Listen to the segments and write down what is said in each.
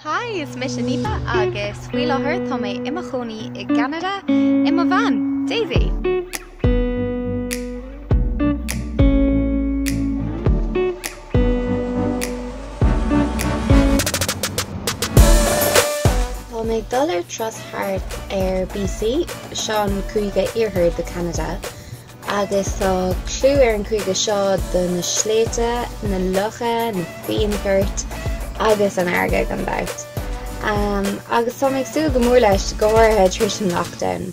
Hi, is mis Neepa agus bhí láthair tá mé imime cónaí I Cheanada imime bhean, Daisy. Tá mé dul ar tros thart BC seán cúige iarthar de Cheanada agus tá clú ar an cúige seo do na sléite, na lucha, na féinchart agus an airge gan bought. Agus tá ag súil go mór leis go mórtha tris an lockdown.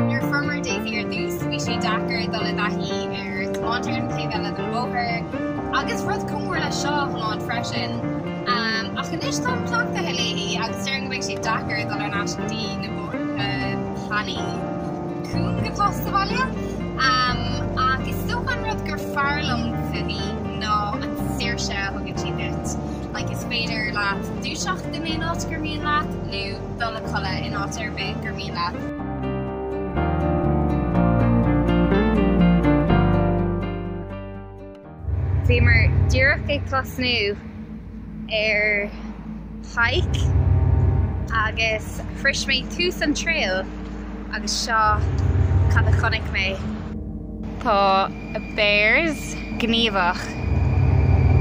Your former Daisy ar dús, bhí sé dachar dul a daithí ar tomátar an chéile den bóthir agus rud comór leis seo chun freisin. Ach inis tá plachta heléí agus dearan go bheidh sé dachar dul ar náisiúntí na planning cún go festivalia agus stohan rud gur fearlam sa bhí ná an saoirse thugad siad it. Like is féidir leat dúiseach de mé áit gur míon leat nó dul a colla in áit ar bith gur míon leat. Bhí mar dúireach ag clasnú ar hike agus frish mé tús an trail agus seo cad a chonig mé. Tá a bears gníomhach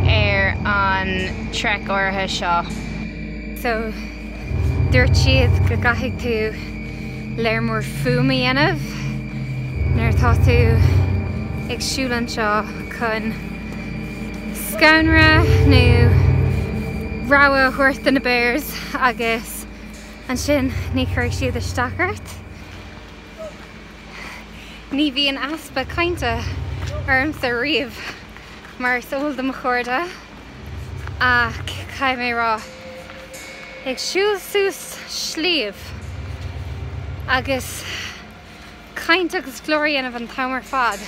ar an trek ortha seo. So dúirt siad go gaithfidh tú léir mór fuama dhéanamh nuair tá tú ag siúil anseo chun scaunra nó rogha thuirt na bears agus an sin ní chuir siad isteachart. Ní bhí an aspa cainte arm sa riamh mar sóil do mo chuirde ach caiim mé rá ag siúil sús slíomh agus caint agus glóiríanamh an tamar fad.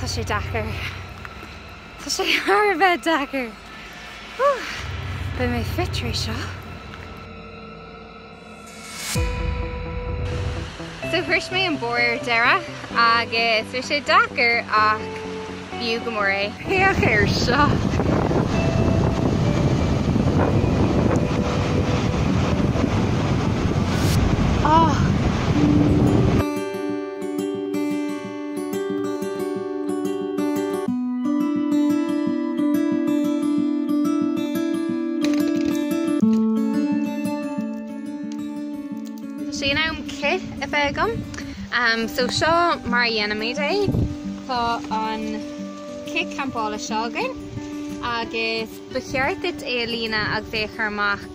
Tá sé dachar. Tá sé tharbheith dachar. Ba mé fitrí seo. So frish mé an bóir deire agus bhí sé dachar ach bhíú go mór é. Chéach ar seo. Am kit if I gum. So seo mar dhéanamid é tá an kit champála seágain agus becheartid é lína agus é chuirmach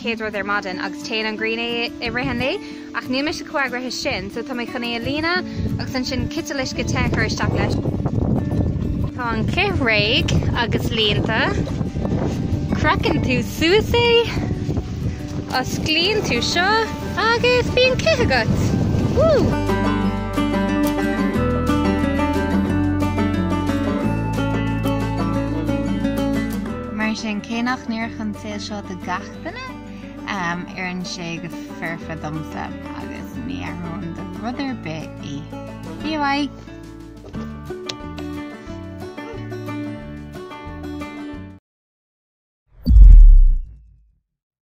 céadrúd ar maidin agus téann an gríine I rihan é ach ní me se chuag rathe sin, so tá mé chun é lína agus an sin kit leis go techar isteach leis. Tá an kit réig agus líonta crackan tú suasí as glíonn tú seo agus bíon cit agat. Woo! Mar sin cénach níor chun saoil seo do gachtainna ar an sé go fearfa domsa agus ní arún do rudidir bit í. Bye bye!